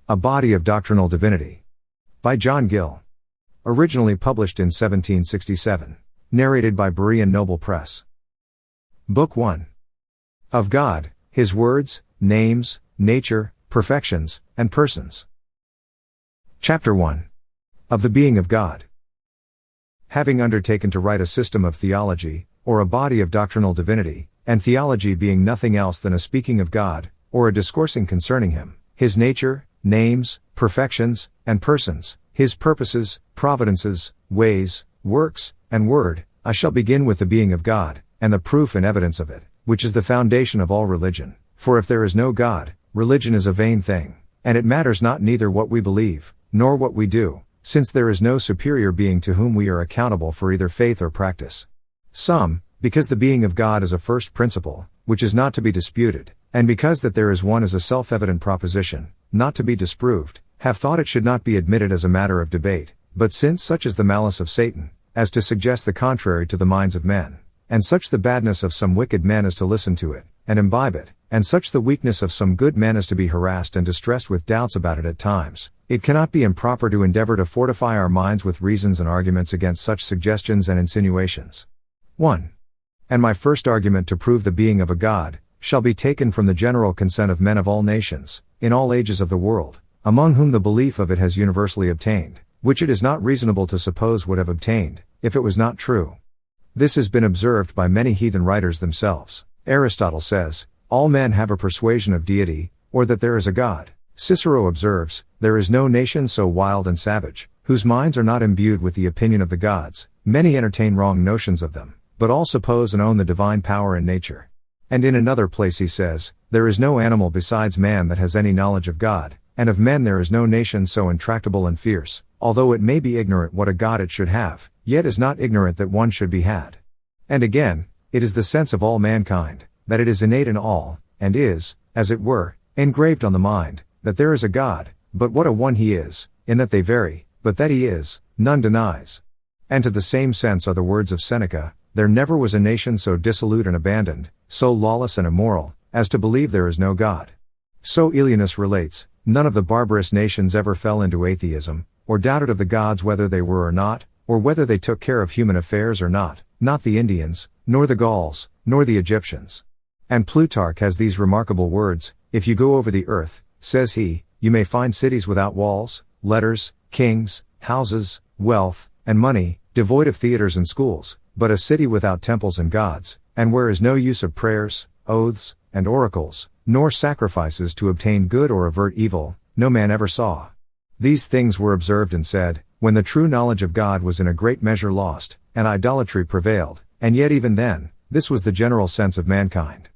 A Body of Doctrinal Divinity. By John Gill. Originally published in 1767. Narrated by Berean Noble Press. Book 1. Of God, His Words, Names, Nature, Perfections, and Persons. Chapter 1. Of the Being of God. Having undertaken to write a system of theology, or a body of doctrinal divinity, and theology being nothing else than a speaking of God, or a discoursing concerning Him, His nature, names, perfections, and persons, His purposes, providences, ways, works, and word, I shall begin with the being of God, and the proof and evidence of it, which is the foundation of all religion. For if there is no God, religion is a vain thing, and it matters not neither what we believe, nor what we do, since there is no superior being to whom we are accountable for either faith or practice. Some, because the being of God is a first principle, which is not to be disputed, and because that there is one is a self-evident proposition, not to be disproved, have thought it should not be admitted as a matter of debate, but since such is the malice of Satan, as to suggest the contrary to the minds of men, and such the badness of some wicked men as to listen to it, and imbibe it, and such the weakness of some good men as to be harassed and distressed with doubts about it at times, it cannot be improper to endeavor to fortify our minds with reasons and arguments against such suggestions and insinuations. 1. And my first argument to prove the being of a God, shall be taken from the general consent of men of all nations, in all ages of the world, among whom the belief of it has universally obtained, which it is not reasonable to suppose would have obtained, if it was not true. This has been observed by many heathen writers themselves. Aristotle says, all men have a persuasion of deity, or that there is a God. Cicero observes, there is no nation so wild and savage, whose minds are not imbued with the opinion of the gods. Many entertain wrong notions of them, but all suppose and own the divine power in nature. And in another place he says, there is no animal besides man that has any knowledge of God, and of men there is no nation so intractable and fierce, although it may be ignorant what a God it should have, yet is not ignorant that one should be had. And again, it is the sense of all mankind, that it is innate in all, and is, as it were, engraved on the mind, that there is a God, but what a one He is, in that they vary, but that He is, none denies. And to the same sense are the words of Seneca, there never was a nation so dissolute and abandoned, so lawless and immoral, as to believe there is no God. So Elianus relates, none of the barbarous nations ever fell into atheism, or doubted of the gods whether they were or not, or whether they took care of human affairs or not the Indians, nor the Gauls, nor the Egyptians. And Plutarch has these remarkable words, if you go over the earth, says he, you may find cities without walls, letters, kings, houses, wealth, and money, devoid of theaters and schools, but a city without temples and gods, and where is no use of prayers, oaths, and oracles, nor sacrifices to obtain good or avert evil, no man ever saw. These things were observed and said, when the true knowledge of God was in a great measure lost, and idolatry prevailed, and yet even then, this was the general sense of mankind.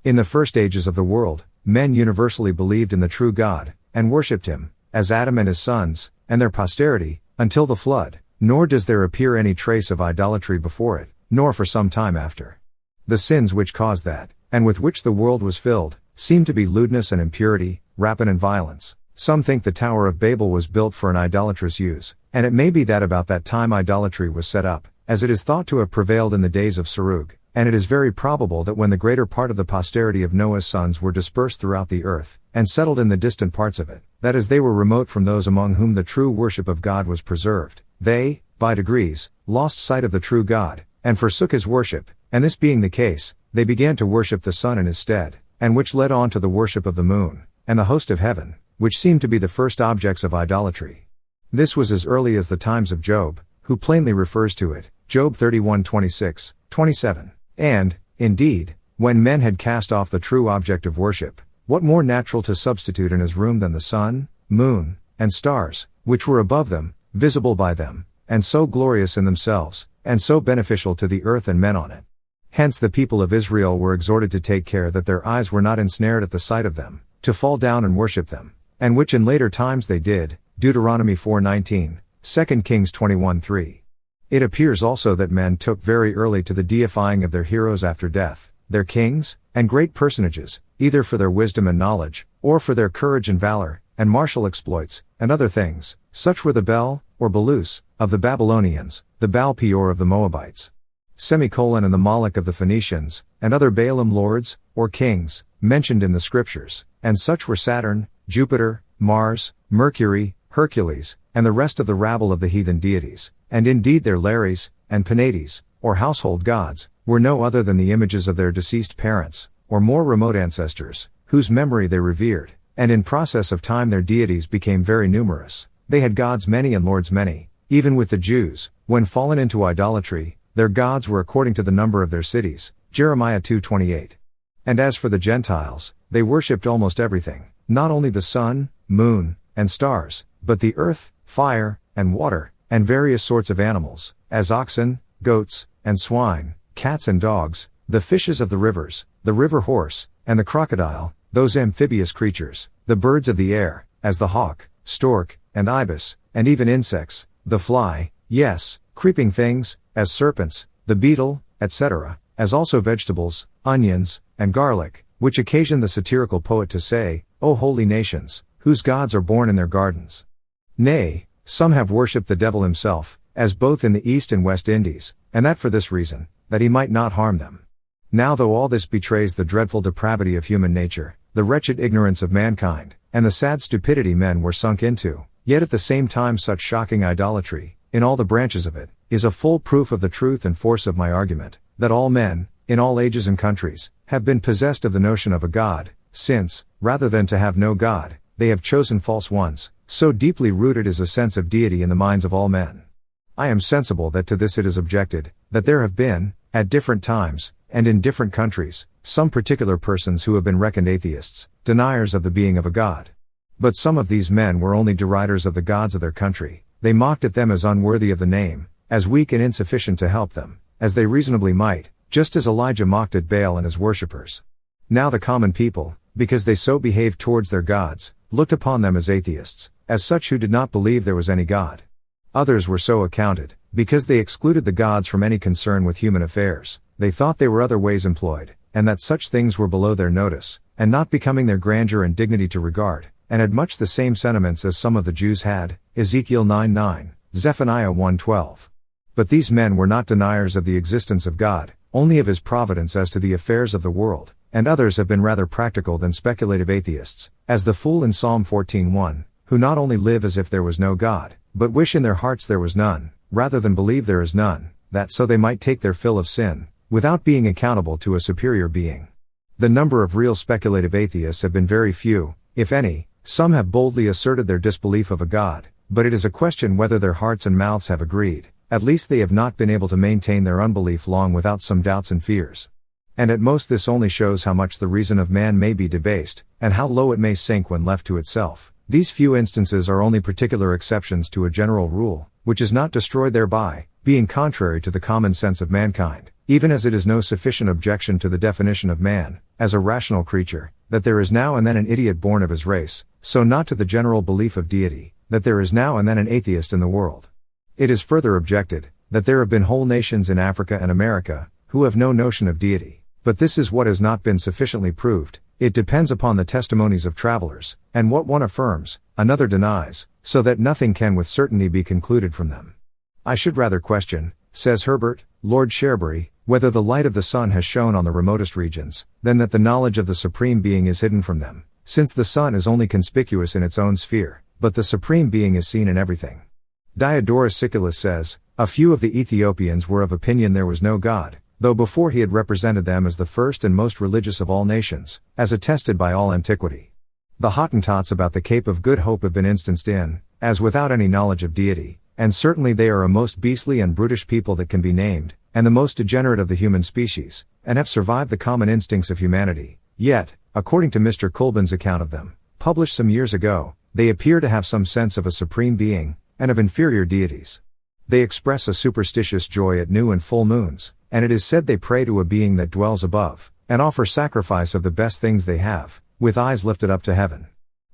In the first ages of the world, men universally believed in the true God, and worshipped Him, as Adam and his sons, and their posterity, until the flood, nor does there appear any trace of idolatry before it, nor for some time after. The sins which caused that, and with which the world was filled, seem to be lewdness and impurity, rapine and violence. Some think the Tower of Babel was built for an idolatrous use, and it may be that about that time idolatry was set up, as it is thought to have prevailed in the days of Sarug, and it is very probable that when the greater part of the posterity of Noah's sons were dispersed throughout the earth, and settled in the distant parts of it, that as they were remote from those among whom the true worship of God was preserved, they, by degrees, lost sight of the true God, and forsook His worship, and this being the case, they began to worship the sun in His stead, and which led on to the worship of the moon, and the host of heaven, which seemed to be the first objects of idolatry. This was as early as the times of Job, who plainly refers to it, Job 31:26, 27. And, indeed, when men had cast off the true object of worship, what more natural to substitute in His room than the sun, moon, and stars, which were above them, visible by them, and so glorious in themselves, and so beneficial to the earth and men on it. Hence the people of Israel were exhorted to take care that their eyes were not ensnared at the sight of them, to fall down and worship them, and which in later times they did, Deuteronomy 4:19, 2 Kings 21:3. It appears also that men took very early to the deifying of their heroes after death, their kings, and great personages, either for their wisdom and knowledge, or for their courage and valor, and martial exploits, and other things. Such were the Bel, or Belus, of the Babylonians, the Baal-peor of the Moabites, and the Moloch of the Phoenicians, and other Baalim lords, or kings, mentioned in the scriptures, and such were Saturn, Jupiter, Mars, Mercury, Hercules, and the rest of the rabble of the heathen deities, and indeed their Lares, and Penates, or household gods, were no other than the images of their deceased parents, or more remote ancestors, whose memory they revered, and in process of time their deities became very numerous. They had gods many and lords many. Even with the Jews, when fallen into idolatry, their gods were according to the number of their cities, Jeremiah 2:28. And as for the Gentiles, they worshipped almost everything, not only the sun, moon, and stars, but the earth, fire, and water, and various sorts of animals, as oxen, goats, and swine, cats and dogs, the fishes of the rivers, the river horse, and the crocodile, those amphibious creatures, the birds of the air, as the hawk, stork, and ibis, and even insects, the fly, yes, creeping things, as serpents, the beetle, etc., as also vegetables, onions, and garlic, which occasion the satirical poet to say, O holy nations, whose gods are born in their gardens. Nay, some have worshipped the devil himself, as both in the East and West Indies, and that for this reason, that he might not harm them. Now though all this betrays the dreadful depravity of human nature, the wretched ignorance of mankind, and the sad stupidity men were sunk into, yet at the same time such shocking idolatry, in all the branches of it, is a full proof of the truth and force of my argument, that all men, in all ages and countries, have been possessed of the notion of a God, since, rather than to have no God, they have chosen false ones, so deeply rooted is a sense of deity in the minds of all men. I am sensible that to this it is objected, that there have been, at different times, and in different countries, some particular persons who have been reckoned atheists, deniers of the being of a God. But some of these men were only deriders of the gods of their country. They mocked at them as unworthy of the name, as weak and insufficient to help them, as they reasonably might, just as Elijah mocked at Baal and his worshippers. Now the common people, because they so behaved towards their gods, looked upon them as atheists, as such who did not believe there was any God. Others were so accounted, because they excluded the gods from any concern with human affairs. They thought they were other ways employed, and that such things were below their notice, and not becoming their grandeur and dignity to regard, and had much the same sentiments as some of the Jews had, Ezekiel 9:9, Zephaniah 1:12. But these men were not deniers of the existence of God, only of his providence as to the affairs of the world, and others have been rather practical than speculative atheists, as the fool in Psalm 14:1, who not only live as if there was no God, but wish in their hearts there was none, rather than believe there is none, that so they might take their fill of sin, without being accountable to a superior being. The number of real speculative atheists have been very few, if any. Some have boldly asserted their disbelief of a God, but it is a question whether their hearts and mouths have agreed. At least they have not been able to maintain their unbelief long without some doubts and fears. And at most this only shows how much the reason of man may be debased, and how low it may sink when left to itself. These few instances are only particular exceptions to a general rule, which is not destroyed thereby, being contrary to the common sense of mankind, even as it is no sufficient objection to the definition of man, as a rational creature, that there is now and then an idiot born of his race, so not to the general belief of deity, that there is now and then an atheist in the world. It is further objected, that there have been whole nations in Africa and America, who have no notion of deity, but this is what has not been sufficiently proved. It depends upon the testimonies of travelers, and what one affirms, another denies, so that nothing can with certainty be concluded from them. I should rather question, says Herbert, Lord Sherbury, whether the light of the sun has shone on the remotest regions, than that the knowledge of the Supreme Being is hidden from them, since the sun is only conspicuous in its own sphere, but the Supreme Being is seen in everything. Diodorus Siculus says, a few of the Ethiopians were of opinion there was no God, though before he had represented them as the first and most religious of all nations, as attested by all antiquity. The Hottentots about the Cape of Good Hope have been instanced in, as without any knowledge of deity, and certainly they are a most beastly and brutish people that can be named, and the most degenerate of the human species, and have survived the common instincts of humanity, yet, according to Mr. Colbin's account of them, published some years ago, they appear to have some sense of a supreme being, and of inferior deities. They express a superstitious joy at new and full moons, and it is said they pray to a being that dwells above, and offer sacrifice of the best things they have, with eyes lifted up to heaven.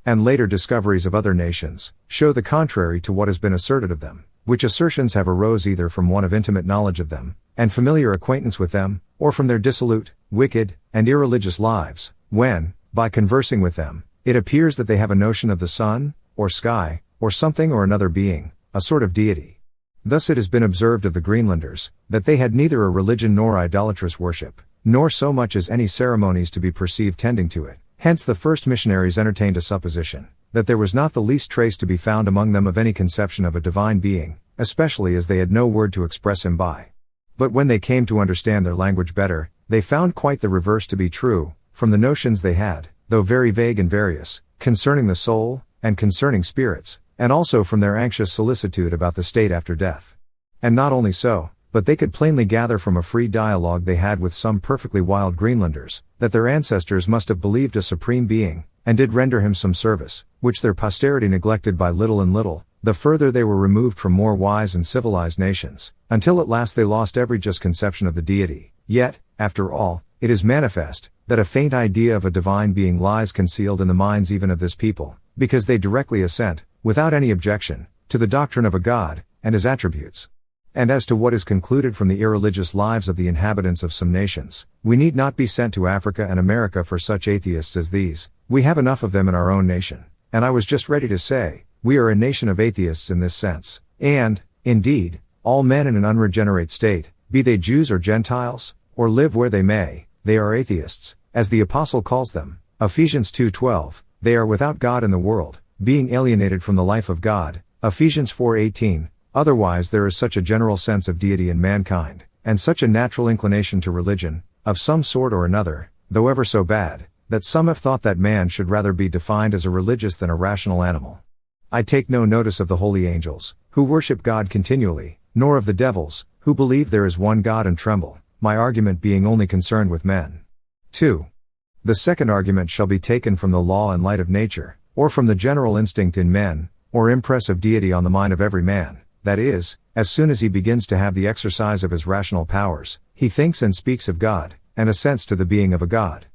And later discoveries of other nations, show the contrary to what has been asserted of them, which assertions have arose either from one of intimate knowledge of them, and familiar acquaintance with them, or from their dissolute, wicked, and irreligious lives, when, by conversing with them, it appears that they have a notion of the sun, or sky, or something or another being, a sort of deity. Thus it has been observed of the Greenlanders, that they had neither a religion nor idolatrous worship, nor so much as any ceremonies to be perceived tending to it. Hence the first missionaries entertained a supposition, that there was not the least trace to be found among them of any conception of a divine being, especially as they had no word to express him by. But when they came to understand their language better, they found quite the reverse to be true, from the notions they had, though very vague and various, concerning the soul, and concerning spirits, and also from their anxious solicitude about the state after death. And not only so, but they could plainly gather from a free dialogue they had with some perfectly wild Greenlanders, that their ancestors must have believed a supreme being, and did render him some service, which their posterity neglected by little and little, the further they were removed from more wise and civilized nations, until at last they lost every just conception of the deity. Yet, after all, it is manifest, that a faint idea of a divine being lies concealed in the minds even of this people, because they directly assent, without any objection, to the doctrine of a God, and his attributes. And as to what is concluded from the irreligious lives of the inhabitants of some nations, we need not be sent to Africa and America for such atheists as these. We have enough of them in our own nation. And I was just ready to say, we are a nation of atheists in this sense. And, indeed, all men in an unregenerate state, be they Jews or Gentiles, or live where they may, they are atheists, as the Apostle calls them. Ephesians 2:12, they are without God in the world, being alienated from the life of God. Ephesians 4:18, otherwise there is such a general sense of deity in mankind, and such a natural inclination to religion, of some sort or another, though ever so bad, that some have thought that man should rather be defined as a religious than a rational animal. I take no notice of the holy angels, who worship God continually, nor of the devils, who believe there is one God and tremble, my argument being only concerned with men. 2. The second argument shall be taken from the law and light of nature, or from the general instinct in men, or impress of deity on the mind of every man. That is, as soon as he begins to have the exercise of his rational powers, he thinks and speaks of God, and assents to the being of a God.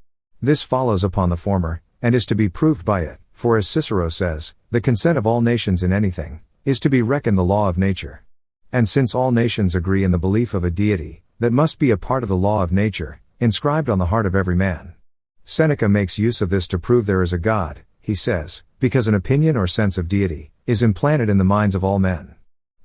This follows upon the former, and is to be proved by it, for as Cicero says, the consent of all nations in anything, is to be reckoned the law of nature. And since all nations agree in the belief of a deity, that must be a part of the law of nature, inscribed on the heart of every man. Seneca makes use of this to prove there is a God, he says, because an opinion or sense of deity, is implanted in the minds of all men.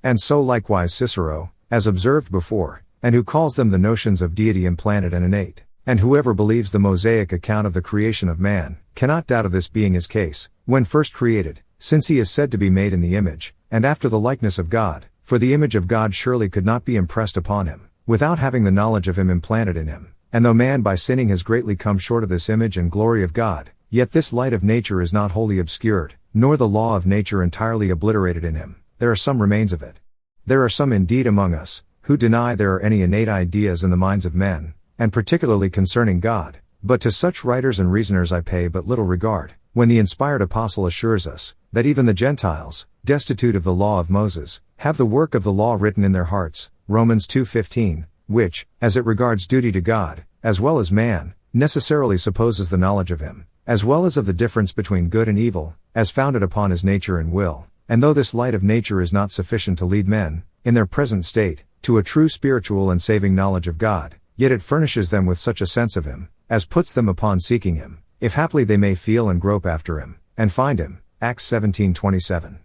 And so likewise Cicero, as observed before, and who calls them the notions of deity implanted and innate. And whoever believes the Mosaic account of the creation of man, cannot doubt of this being his case, when first created, since he is said to be made in the image, and after the likeness of God, for the image of God surely could not be impressed upon him, without having the knowledge of him implanted in him. And though man by sinning has greatly come short of this image and glory of God, yet this light of nature is not wholly obscured, nor the law of nature entirely obliterated in him. There are some remains of it. There are some indeed among us, who deny there are any innate ideas in the minds of men, and particularly concerning God, but to such writers and reasoners I pay but little regard, when the inspired apostle assures us, that even the Gentiles, destitute of the law of Moses, have the work of the law written in their hearts, Romans 2:15, which, as it regards duty to God, as well as man, necessarily supposes the knowledge of him, as well as of the difference between good and evil, as founded upon his nature and will. And though this light of nature is not sufficient to lead men, in their present state, to a true spiritual and saving knowledge of God, yet it furnishes them with such a sense of him, as puts them upon seeking him, if haply they may feel and grope after him, and find him. Acts 17:27.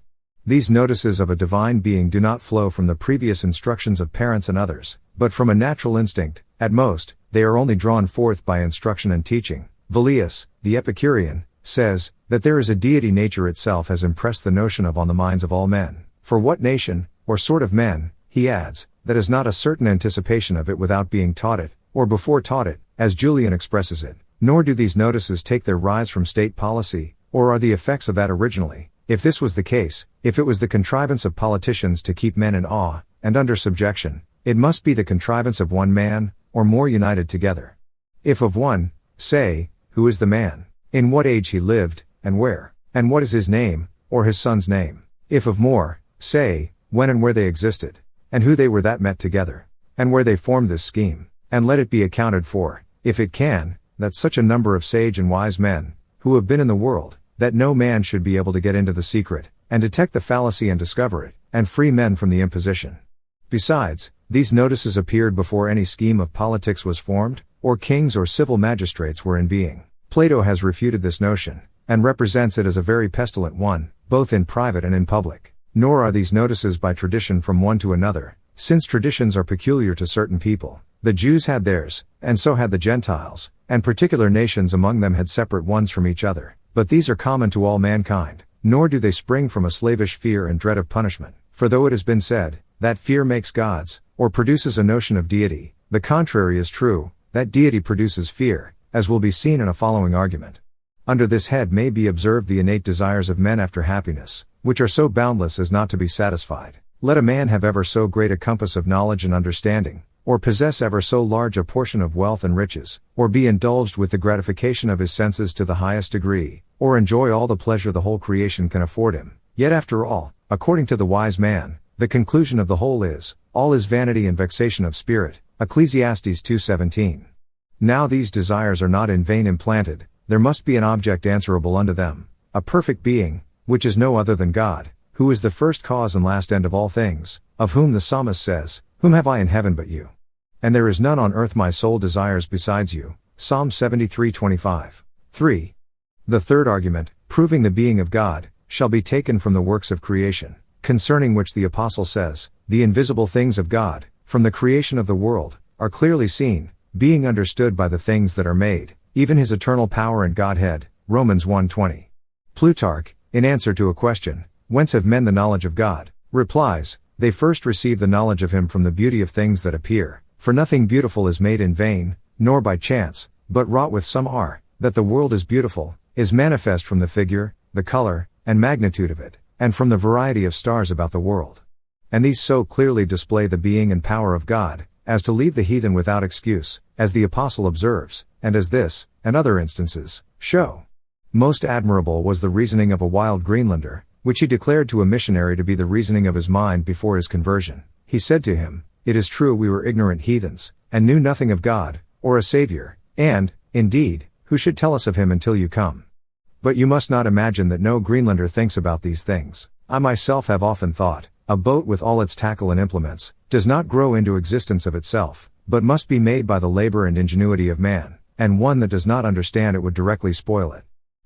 These notices of a divine being do not flow from the previous instructions of parents and others, but from a natural instinct. At most, they are only drawn forth by instruction and teaching. Velleius, the Epicurean, says, that there is a deity nature itself has impressed the notion of on the minds of all men. For what nation, or sort of men, he adds, that is not a certain anticipation of it without being taught it, or before taught it, as Julian expresses it. Nor do these notices take their rise from state policy, or are the effects of that originally. If this was the case, if it was the contrivance of politicians to keep men in awe, and under subjection, it must be the contrivance of one man, or more united together. If of one, say, who is the man, in what age he lived, and where, and what is his name, or his son's name. If of more, say, when and where they existed, and who they were that met together, and where they formed this scheme. And let it be accounted for, if it can, that such a number of sage and wise men, who have been in the world, that no man should be able to get into the secret, and detect the fallacy and discover it, and free men from the imposition. Besides, these notices appeared before any scheme of politics was formed, or kings or civil magistrates were in being. Plato has refuted this notion, and represents it as a very pestilent one, both in private and in public. Nor are these notices by tradition from one to another, since traditions are peculiar to certain people. The Jews had theirs, and so had the Gentiles, and particular nations among them had separate ones from each other, but these are common to all mankind. nor do they spring from a slavish fear and dread of punishment. For though it has been said, that fear makes gods, or produces a notion of deity, the contrary is true, that deity produces fear, as will be seen in a following argument. Under this head may be observed the innate desires of men after happiness, which are so boundless as not to be satisfied. Let a man have ever so great a compass of knowledge and understanding, or possess ever so large a portion of wealth and riches, or be indulged with the gratification of his senses to the highest degree, or enjoy all the pleasure the whole creation can afford him, yet after all, according to the wise man, the conclusion of the whole is, all is vanity and vexation of spirit. Ecclesiastes 2:17. Now these desires are not in vain implanted, there must be an object answerable unto them, a perfect being, which is no other than God, who is the first cause and last end of all things, of whom the psalmist says, Whom have I in heaven but you? And there is none on earth my soul desires besides you. Psalm 73:25. 3. The third argument, proving the being of God, shall be taken from the works of creation, concerning which the Apostle says, The invisible things of God, from the creation of the world, are clearly seen, being understood by the things that are made, even his eternal power and Godhead. Romans 1:20. Plutarch, in answer to a question, Whence have men the knowledge of God? Replies, They first receive the knowledge of him from the beauty of things that appear, for nothing beautiful is made in vain, nor by chance, but wrought with some art. That the world is beautiful, is manifest from the figure, the color, and magnitude of it, and from the variety of stars about the world. And these so clearly display the being and power of God, as to leave the heathen without excuse, as the Apostle observes, and as this, and other instances, show. Most admirable was the reasoning of a wild Greenlander, which he declared to a missionary to be the reasoning of his mind before his conversion. He said to him, It is true we were ignorant heathens, and knew nothing of God, or a Savior, and, indeed, who should tell us of him until you come? But you must not imagine that no Greenlander thinks about these things. I myself have often thought, a boat with all its tackle and implements, does not grow into existence of itself, but must be made by the labor and ingenuity of man, and one that does not understand it would directly spoil it.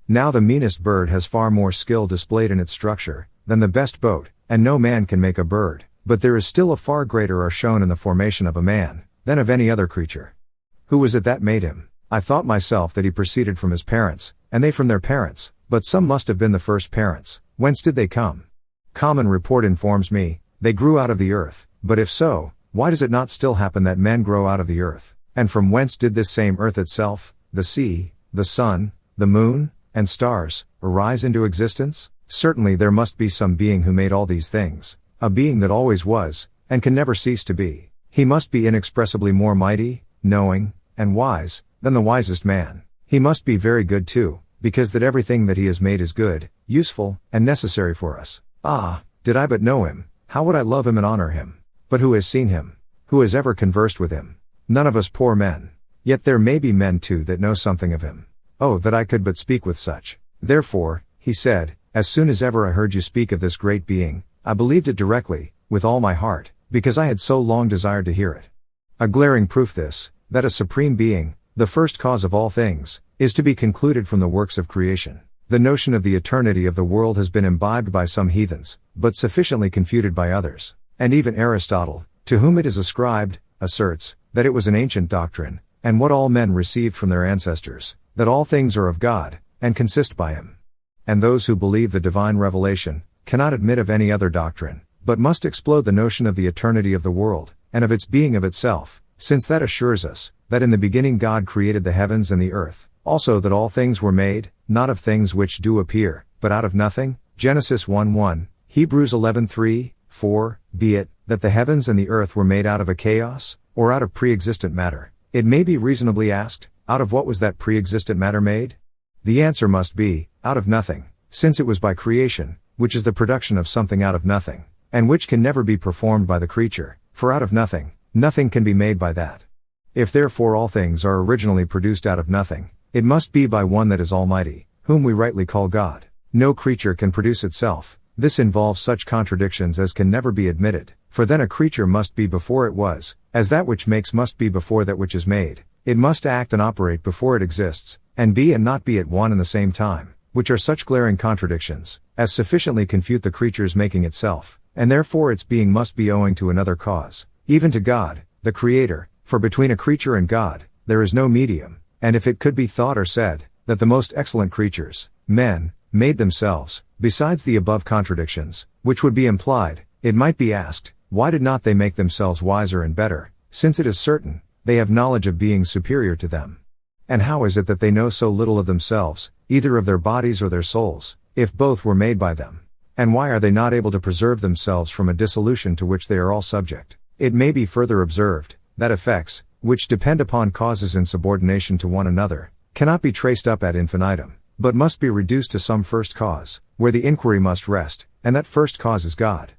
Now the meanest bird has far more skill displayed in its structure, than the best boat, and no man can make a bird, but there is still a far greater are shown in the formation of a man, than of any other creature. Who was it that made him? I thought myself that he proceeded from his parents, and they from their parents, but some must have been the first parents. Whence did they come? Common report informs me, they grew out of the earth, but if so, why does it not still happen that men grow out of the earth? And from whence did this same earth itself, the sea, the sun, the moon, and stars, arise into existence? Certainly there must be some being who made all these things, a being that always was, and can never cease to be. He must be inexpressibly more mighty, knowing, and wise, than the wisest man. He must be very good too, because that everything that he has made is good, useful, and necessary for us. Ah, did I but know him, how would I love him and honor him? But who has seen him? Who has ever conversed with him? None of us poor men. Yet there may be men too that know something of him. Oh, that I could but speak with such. Therefore, he said, as soon as ever I heard you speak of this great being, I believed it directly, with all my heart, because I had so long desired to hear it. A glaring proof this, that a supreme being, the first cause of all things, is to be concluded from the works of creation. The notion of the eternity of the world has been imbibed by some heathens, but sufficiently confuted by others. And even Aristotle, to whom it is ascribed, asserts, that it was an ancient doctrine, and what all men received from their ancestors, that all things are of God, and consist by him. And those who believe the divine revelation, cannot admit of any other doctrine, but must explode the notion of the eternity of the world, and of its being of itself, since that assures us, that in the beginning God created the heavens and the earth, also that all things were made, not of things which do appear, but out of nothing. Genesis 1:1, Hebrews 11:3, 4, be it, that the heavens and the earth were made out of a chaos, or out of pre-existent matter. It may be reasonably asked, out of what was that pre-existent matter made? The answer must be, out of nothing, since it was by creation, which is the production of something out of nothing, and which can never be performed by the creature, for out of nothing, nothing can be made by that. If therefore all things are originally produced out of nothing, it must be by one that is almighty, whom we rightly call God. No creature can produce itself. This involves such contradictions as can never be admitted, for then a creature must be before it was, as that which makes must be before that which is made. It must act and operate before it exists, and be and not be at one and the same time, which are such glaring contradictions, as sufficiently confute the creature's making itself, and therefore its being must be owing to another cause, even to God, the Creator, for between a creature and God, there is no medium, and if it could be thought or said, that the most excellent creatures, men, made themselves. Besides the above contradictions, which would be implied, it might be asked, why did not they make themselves wiser and better, since it is certain, they have knowledge of beings superior to them? And how is it that they know so little of themselves, either of their bodies or their souls, if both were made by them? And why are they not able to preserve themselves from a dissolution to which they are all subject? It may be further observed, that effects, which depend upon causes in subordination to one another, cannot be traced up ad infinitum, but must be reduced to some first cause, where the inquiry must rest, and that first cause is God.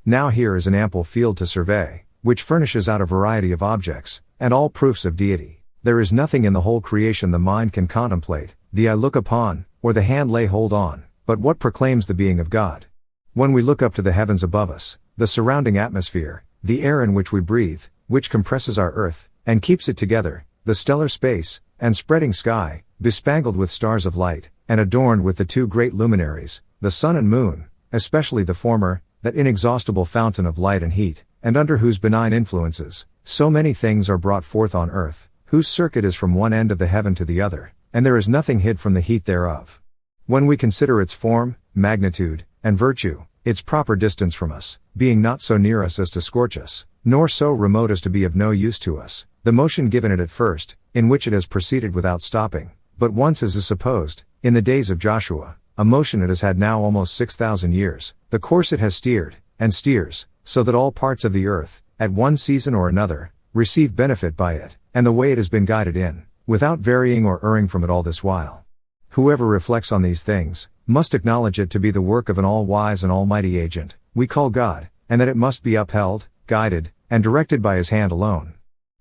Now here is an ample field to survey, which furnishes out a variety of objects, and all proofs of deity. There is nothing in the whole creation the mind can contemplate, the eye look upon, or the hand lay hold on, but what proclaims the being of God. When we look up to the heavens above us, the surrounding atmosphere, the air in which we breathe, which compresses our earth, and keeps it together, the stellar space, and spreading sky, bespangled with stars of light, and adorned with the two great luminaries, the sun and moon, especially the former, that inexhaustible fountain of light and heat, and under whose benign influences, so many things are brought forth on earth, whose circuit is from one end of the heaven to the other, and there is nothing hid from the heat thereof. When we consider its form, magnitude, and virtue, its proper distance from us, being not so near us as to scorch us, nor so remote as to be of no use to us, the motion given it at first, in which it has proceeded without stopping, but once as is supposed, in the days of Joshua, a motion it has had now almost 6,000 years, the course it has steered, and steers, so that all parts of the earth, at one season or another, receive benefit by it, and the way it has been guided in, without varying or erring from it all this while. Whoever reflects on these things, must acknowledge it to be the work of an all-wise and almighty agent, we call God, and that it must be upheld, guided, and directed by his hand alone.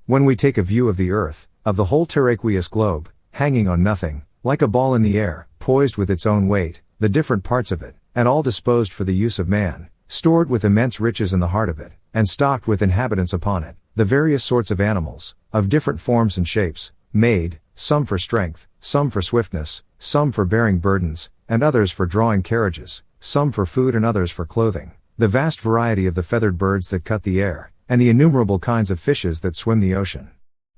When we take a view of the earth, of the whole terraqueous globe, hanging on nothing, like a ball in the air, poised with its own weight, the different parts of it, and all disposed for the use of man, stored with immense riches in the heart of it, and stocked with inhabitants upon it, the various sorts of animals, of different forms and shapes, made, some for strength, some for swiftness, some for bearing burdens, and others for drawing carriages, some for food and others for clothing, the vast variety of the feathered birds that cut the air, and the innumerable kinds of fishes that swim the ocean.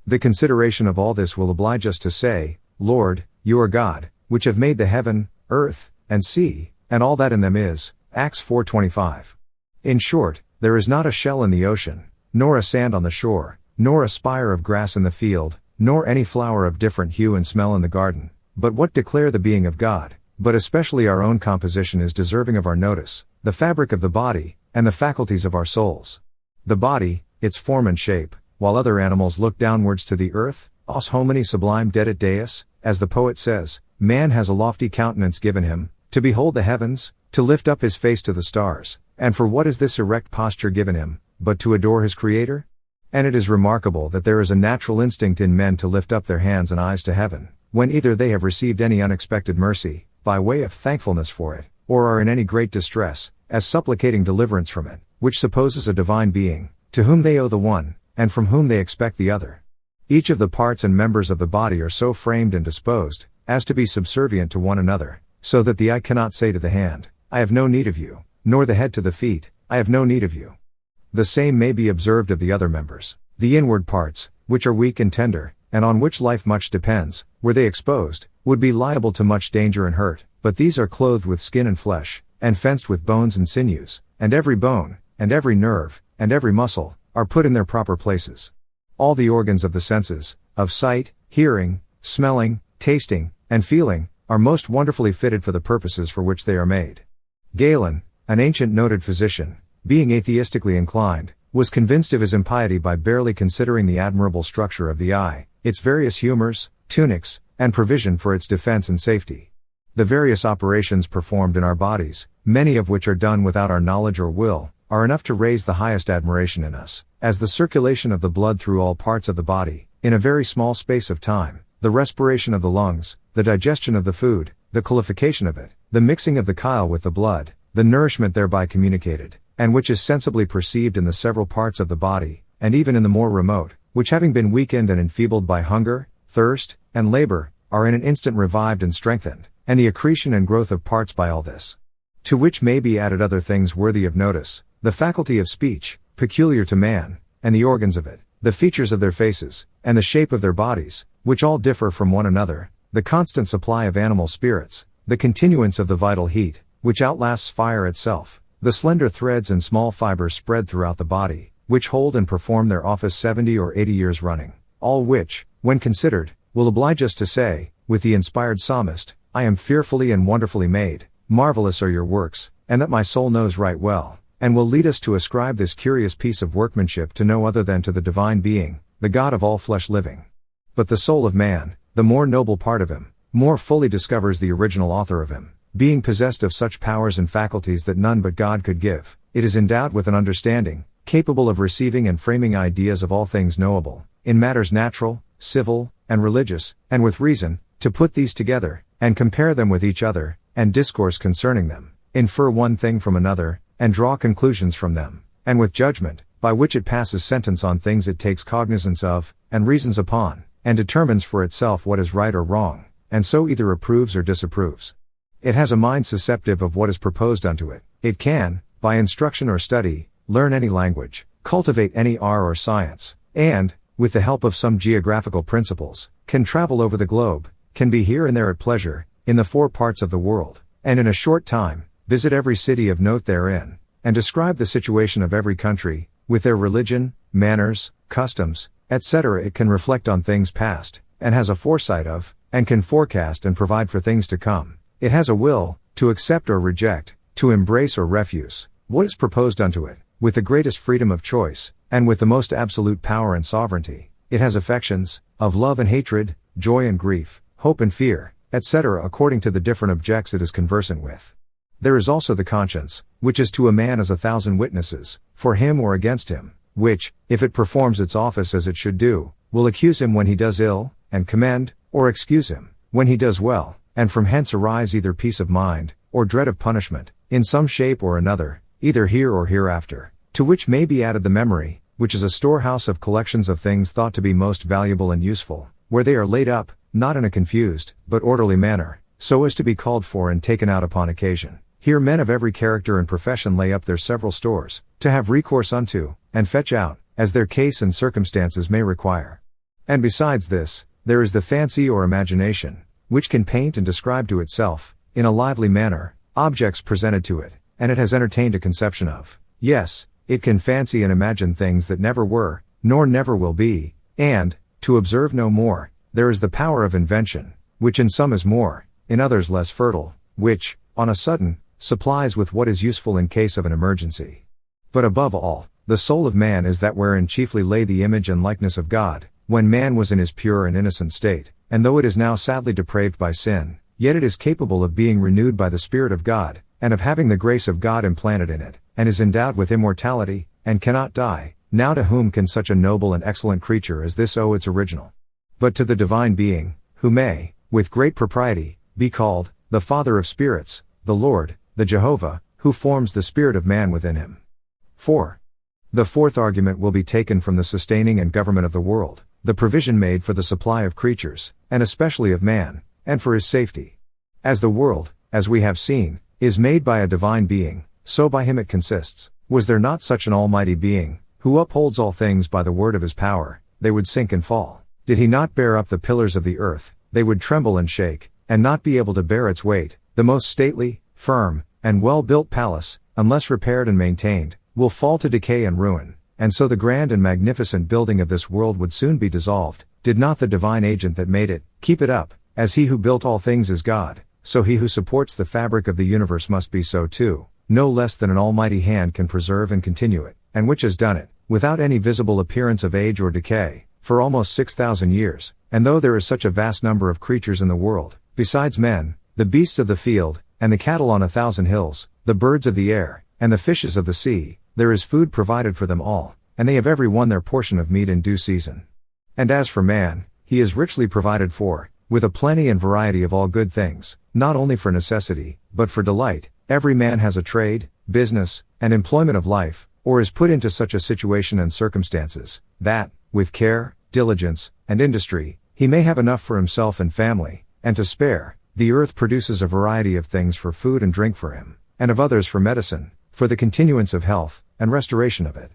The consideration of all this will oblige us to say, Lord, you are God, which have made the heaven, earth, and sea, and all that in them is. Acts 4:25. In short, there is not a shell in the ocean, nor a sand on the shore, nor a spire of grass in the field, nor any flower of different hue and smell in the garden, but what declare the being of God, but especially our own composition is deserving of our notice, the fabric of the body, and the faculties of our souls. The body, its form and shape, while other animals look downwards to the earth, os homini sublime dedit deus, as the poet says, man has a lofty countenance given him, to behold the heavens, to lift up his face to the stars, and for what is this erect posture given him, but to adore his Creator? And it is remarkable that there is a natural instinct in men to lift up their hands and eyes to heaven, when either they have received any unexpected mercy, by way of thankfulness for it, or are in any great distress, as supplicating deliverance from it, which supposes a divine being, to whom they owe the one, and from whom they expect the other. Each of the parts and members of the body are so framed and disposed, as to be subservient to one another, so that the eye cannot say to the hand, I have no need of you, nor the head to the feet, I have no need of you. The same may be observed of the other members, the inward parts, which are weak and tender, and on which life much depends, were they exposed, would be liable to much danger and hurt, but these are clothed with skin and flesh, and fenced with bones and sinews, and every bone, and every nerve, and every muscle, are put in their proper places. All the organs of the senses, of sight, hearing, smelling, tasting, and feeling, are most wonderfully fitted for the purposes for which they are made. Galen, an ancient noted physician, being atheistically inclined, was convinced of his impiety by barely considering the admirable structure of the eye, its various humors, tunics, and provision for its defense and safety. The various operations performed in our bodies, many of which are done without our knowledge or will, are enough to raise the highest admiration in us, as the circulation of the blood through all parts of the body, in a very small space of time, the respiration of the lungs, the digestion of the food, the qualification of it, the mixing of the chyle with the blood, the nourishment thereby communicated, and which is sensibly perceived in the several parts of the body, and even in the more remote, which having been weakened and enfeebled by hunger, thirst, and labor, are in an instant revived and strengthened, and the accretion and growth of parts by all this. To which may be added other things worthy of notice, the faculty of speech, peculiar to man, and the organs of it, the features of their faces, and the shape of their bodies, which all differ from one another, the constant supply of animal spirits, the continuance of the vital heat, which outlasts fire itself, the slender threads and small fibers spread throughout the body, which hold and perform their office 70 or 80 years running, all which, when considered, will oblige us to say, with the inspired psalmist, I am fearfully and wonderfully made, marvelous are your works, and that my soul knows right well, and will lead us to ascribe this curious piece of workmanship to no other than to the divine being, the God of all flesh living. But the soul of man, the more noble part of him, more fully discovers the original author of him, being possessed of such powers and faculties that none but God could give. It is endowed with an understanding, capable of receiving and framing ideas of all things knowable, in matters natural, civil, and religious, and with reason, to put these together, and compare them with each other, and discourse concerning them, infer one thing from another, and draw conclusions from them, and with judgment, by which it passes sentence on things it takes cognizance of, and reasons upon, and determines for itself what is right or wrong, and so either approves or disapproves. It has a mind susceptive of what is proposed unto it. It can, by instruction or study, learn any language, cultivate any art or science, and, with the help of some geographical principles, can travel over the globe, can be here and there at pleasure, in the four parts of the world, and in a short time, visit every city of note therein, and describe the situation of every country, with their religion, manners, customs, etc. It can reflect on things past, and has a foresight of, and can forecast and provide for things to come. It has a will, to accept or reject, to embrace or refuse, what is proposed unto it, with the greatest freedom of choice, and with the most absolute power and sovereignty. It has affections, of love and hatred, joy and grief, hope and fear, etc. according to the different objects it is conversant with. There is also the conscience, which is to a man as 1,000 witnesses, for him or against him, which, if it performs its office as it should do, will accuse him when he does ill, and commend, or excuse him, when he does well, and from hence arise either peace of mind, or dread of punishment, in some shape or another, either here or hereafter, to which may be added the memory, which is a storehouse of collections of things thought to be most valuable and useful, where they are laid up, not in a confused, but orderly manner, so as to be called for and taken out upon occasion. Here men of every character and profession lay up their several stores, to have recourse unto, and fetch out, as their case and circumstances may require. And besides this, there is the fancy or imagination, which can paint and describe to itself, in a lively manner, objects presented to it, and it has entertained a conception of. Yes, it can fancy and imagine things that never were, nor never will be, and, to observe no more, there is the power of invention, which in some is more, in others less fertile, which, on a sudden, supplies with what is useful in case of an emergency. But above all, the soul of man is that wherein chiefly lay the image and likeness of God, when man was in his pure and innocent state, and though it is now sadly depraved by sin, yet it is capable of being renewed by the Spirit of God, and of having the grace of God implanted in it, and is endowed with immortality, and cannot die. Now to whom can such a noble and excellent creature as this owe its original? But to the divine being, who may, with great propriety, be called, the Father of spirits, the Lord, the Jehovah, who forms the spirit of man within him. 4. The fourth argument will be taken from the sustaining and government of the world, the provision made for the supply of creatures, and especially of man, and for his safety. As the world, as we have seen, is made by a divine being, so by him it consists. Was there not such an almighty being, who upholds all things by the word of his power, they would sink and fall. Did he not bear up the pillars of the earth, they would tremble and shake, and not be able to bear its weight. The most stately, firm, and well-built palace, unless repaired and maintained, will fall to decay and ruin, and so the grand and magnificent building of this world would soon be dissolved, did not the divine agent that made it, keep it up. As he who built all things is God, so he who supports the fabric of the universe must be so too. No less than an almighty hand can preserve and continue it, and which has done it, without any visible appearance of age or decay, for almost 6,000 years, and though there is such a vast number of creatures in the world, besides men, the beasts of the field, and the cattle on 1,000 hills, the birds of the air, and the fishes of the sea, there is food provided for them all, and they have every one their portion of meat in due season. And as for man, he is richly provided for, with a plenty and variety of all good things, not only for necessity, but for delight. Every man has a trade, business, and employment of life, or is put into such a situation and circumstances, that, with care, diligence, and industry, he may have enough for himself and family, and to spare. The earth produces a variety of things for food and drink for him, and of others for medicine, for the continuance of health, and restoration of it.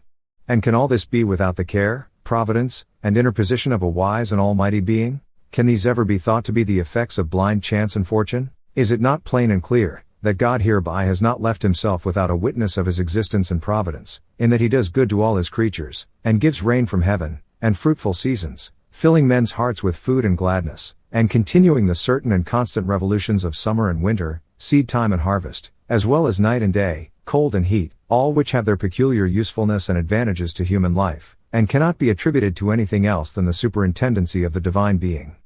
And can all this be without the care, providence, and interposition of a wise and almighty being? Can these ever be thought to be the effects of blind chance and fortune? Is it not plain and clear, that God hereby has not left himself without a witness of his existence and providence, in that he does good to all his creatures, and gives rain from heaven, and fruitful seasons, filling men's hearts with food and gladness, and continuing the certain and constant revolutions of summer and winter, seed time and harvest, as well as night and day, cold and heat, all which have their peculiar usefulness and advantages to human life, and cannot be attributed to anything else than the superintendency of the divine being.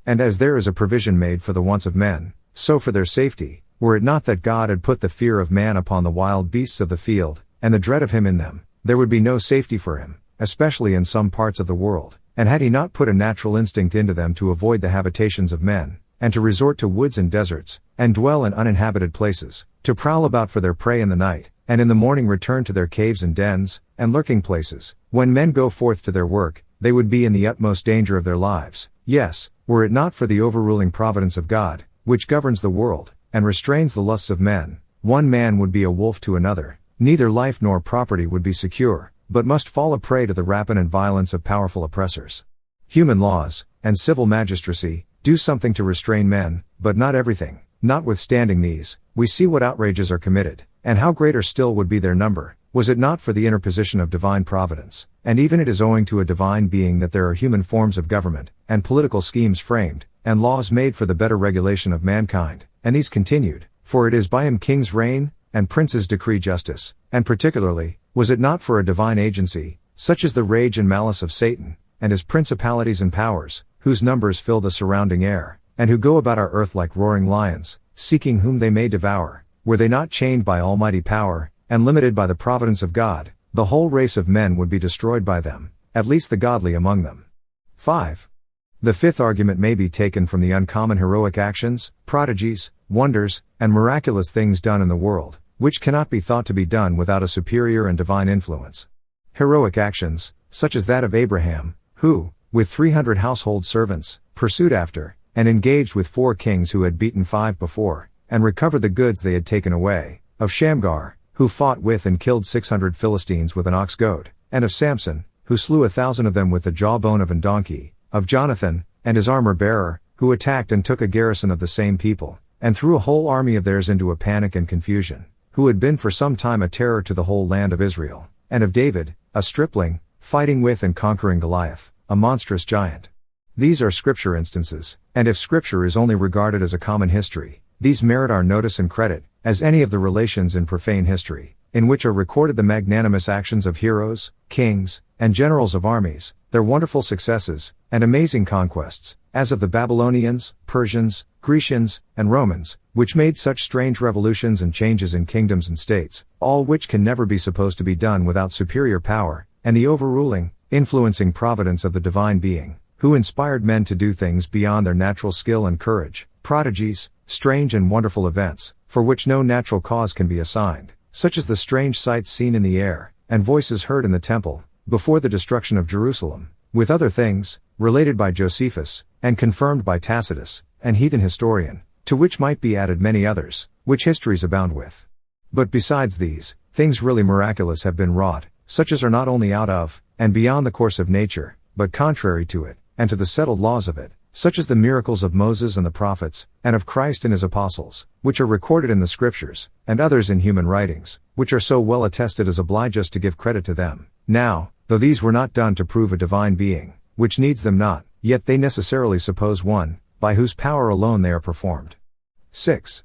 And as there is a provision made for the wants of men, so for their safety, were it not that God had put the fear of man upon the wild beasts of the field, and the dread of him in them, there would be no safety for him, especially in some parts of the world, and had he not put a natural instinct into them to avoid the habitations of men, and to resort to woods and deserts, and dwell in uninhabited places, to prowl about for their prey in the night, and in the morning return to their caves and dens, and lurking places, when men go forth to their work, they would be in the utmost danger of their lives. Yes, were it not for the overruling providence of God, which governs the world, and restrains the lusts of men, one man would be a wolf to another, neither life nor property would be secure, but must fall a prey to the rapine and violence of powerful oppressors. Human laws, and civil magistracy, do something to restrain men, but not everything. Notwithstanding these, we see what outrages are committed, and how greater still would be their number, was it not for the interposition of divine providence, and even it is owing to a divine being that there are human forms of government, and political schemes framed, and laws made for the better regulation of mankind, and these continued, for it is by him kings reign, and princes decree justice, and particularly, was it not for a divine agency, such as the rage and malice of Satan, and his principalities and powers, whose numbers fill the surrounding air, and who go about our earth like roaring lions, seeking whom they may devour, were they not chained by almighty power, and limited by the providence of God, the whole race of men would be destroyed by them, at least the godly among them. 5. The fifth argument may be taken from the uncommon heroic actions, prodigies, wonders, and miraculous things done in the world, which cannot be thought to be done without a superior and divine influence. Heroic actions, such as that of Abraham, who, with 300 household servants, pursued after, and engaged with 4 kings who had beaten 5 before, and recovered the goods they had taken away, of Shamgar, who fought with and killed 600 Philistines with an ox goad, and of Samson, who slew 1,000 of them with the jawbone of an donkey, of Jonathan, and his armor-bearer, who attacked and took a garrison of the same people, and threw a whole army of theirs into a panic and confusion, who had been for some time a terror to the whole land of Israel, and of David, a stripling, fighting with and conquering Goliath, a monstrous giant. These are scripture instances, and if scripture is only regarded as a common history, these merit our notice and credit, as any of the relations in profane history, in which are recorded the magnanimous actions of heroes, kings, and generals of armies, their wonderful successes, and amazing conquests, as of the Babylonians, Persians, Grecians, and Romans, which made such strange revolutions and changes in kingdoms and states, all which can never be supposed to be done without superior power, and the overruling, influencing providence of the divine being, who inspired men to do things beyond their natural skill and courage, prodigies, strange and wonderful events, for which no natural cause can be assigned, such as the strange sights seen in the air, and voices heard in the temple, before the destruction of Jerusalem, with other things, related by Josephus, and confirmed by Tacitus, an heathen historian, to which might be added many others, which histories abound with. But besides these, things really miraculous have been wrought, such as are not only out of, and beyond the course of nature, but contrary to it, and to the settled laws of it, such as the miracles of Moses and the prophets, and of Christ and his apostles, which are recorded in the scriptures, and others in human writings, which are so well attested as oblige us to give credit to them. Now, though these were not done to prove a divine being, which needs them not, yet they necessarily suppose one, by whose power alone they are performed. 6.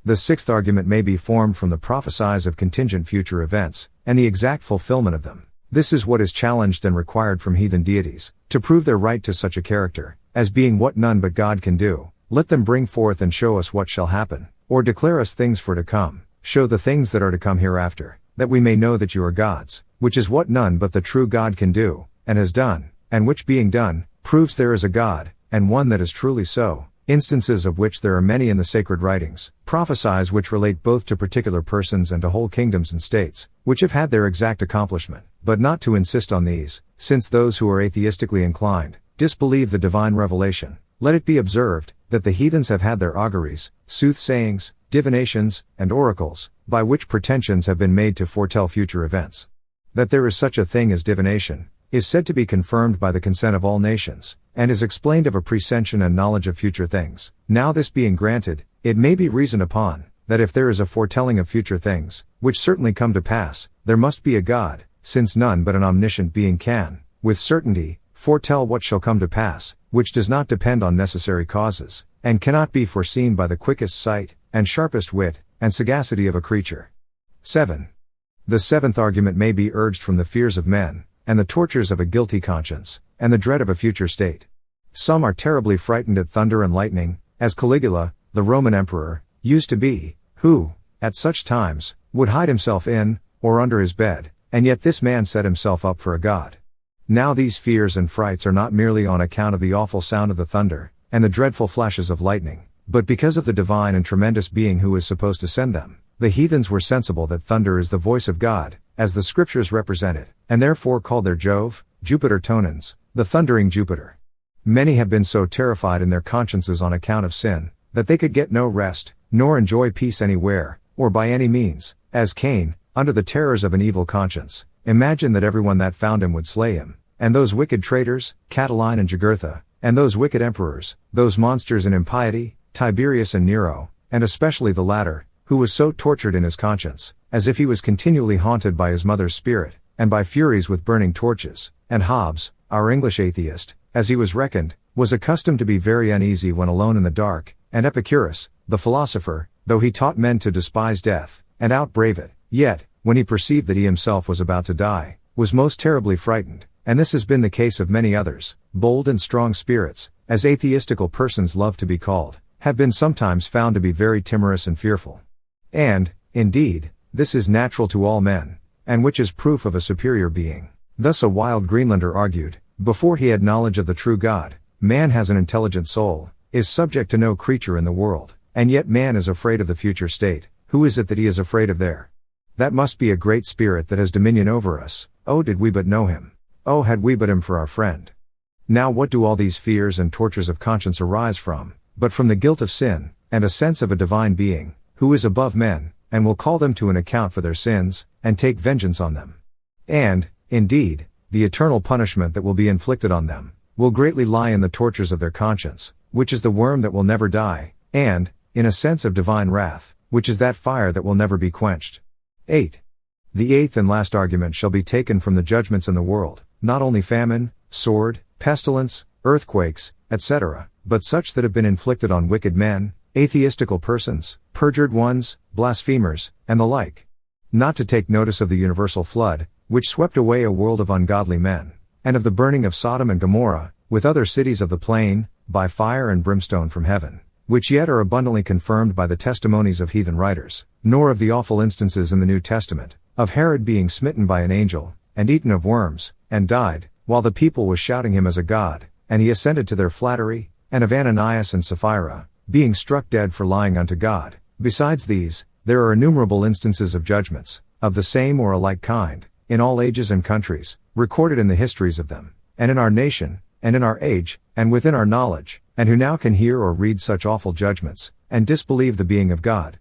The sixth argument may be formed from the prophecies of contingent future events, and the exact fulfillment of them. This is what is challenged and required from heathen deities, to prove their right to such a character, as being what none but God can do. Let them bring forth and show us what shall happen, or declare us things for to come, show the things that are to come hereafter, that we may know that you are gods, which is what none but the true God can do, and has done, and which being done, proves there is a God, and one that is truly so, instances of which there are many in the sacred writings, prophecies which relate both to particular persons and to whole kingdoms and states, which have had their exact accomplishment, but not to insist on these, since those who are atheistically inclined, disbelieve the divine revelation. Let it be observed, that the heathens have had their auguries, soothsayings, divinations, and oracles, by which pretensions have been made to foretell future events. That there is such a thing as divination, is said to be confirmed by the consent of all nations, and is explained of a presension and knowledge of future things. Now this being granted, it may be reasoned upon, that if there is a foretelling of future things, which certainly come to pass, there must be a God, since none but an omniscient being can, with certainty, foretell what shall come to pass, which does not depend on necessary causes, and cannot be foreseen by the quickest sight, and sharpest wit, and sagacity of a creature. 7. The seventh argument may be urged from the fears of men, and the tortures of a guilty conscience, and the dread of a future state. Some are terribly frightened at thunder and lightning, as Caligula, the Roman emperor, used to be, who, at such times, would hide himself in, or under his bed, and yet this man set himself up for a god. Now these fears and frights are not merely on account of the awful sound of the thunder, and the dreadful flashes of lightning, but because of the divine and tremendous being who is supposed to send them. The heathens were sensible that thunder is the voice of God, as the scriptures represent it, and therefore called their Jove, Jupiter Tonans, the thundering Jupiter. Many have been so terrified in their consciences on account of sin, that they could get no rest, nor enjoy peace anywhere, or by any means, as Cain, under the terrors of an evil conscience, imagined that everyone that found him would slay him, and those wicked traitors, Catiline and Jugurtha, and those wicked emperors, those monsters in impiety, Tiberius and Nero, and especially the latter, who was so tortured in his conscience, as if he was continually haunted by his mother's spirit, and by furies with burning torches. And Hobbes, our English atheist, as he was reckoned, was accustomed to be very uneasy when alone in the dark, and Epicurus, the philosopher, though he taught men to despise death, and outbrave it, yet, when he perceived that he himself was about to die, was most terribly frightened, and this has been the case of many others. Bold and strong spirits, as atheistical persons love to be called, have been sometimes found to be very timorous and fearful. And, indeed, this is natural to all men, and which is proof of a superior being. Thus a wild Greenlander argued, before he had knowledge of the true God, man has an intelligent soul, is subject to no creature in the world, and yet man is afraid of the future state. Who is it that he is afraid of there? That must be a great spirit that has dominion over us. Oh, did we but know him! Oh, had we but him for our friend! Now what do all these fears and tortures of conscience arise from, but from the guilt of sin, and a sense of a divine being, who is above men, and will call them to an account for their sins, and take vengeance on them. And, indeed, the eternal punishment that will be inflicted on them, will greatly lie in the tortures of their conscience, which is the worm that will never die, and, in a sense of divine wrath, which is that fire that will never be quenched. 8. The eighth and last argument shall be taken from the judgments in the world, not only famine, sword, pestilence, earthquakes, etc., but such that have been inflicted on wicked men, atheistical persons, perjured ones, blasphemers, and the like. Not to take notice of the universal flood, which swept away a world of ungodly men, and of the burning of Sodom and Gomorrah, with other cities of the plain, by fire and brimstone from heaven, which yet are abundantly confirmed by the testimonies of heathen writers, nor of the awful instances in the New Testament, of Herod being smitten by an angel, and eaten of worms, and died, while the people was shouting him as a god, and he assented to their flattery, and of Ananias and Sapphira, being struck dead for lying unto God. Besides these, there are innumerable instances of judgments, of the same or a like kind, in all ages and countries, recorded in the histories of them, and in our nation, and in our age, and within our knowledge, and who now can hear or read such awful judgments, and disbelieve the being of God?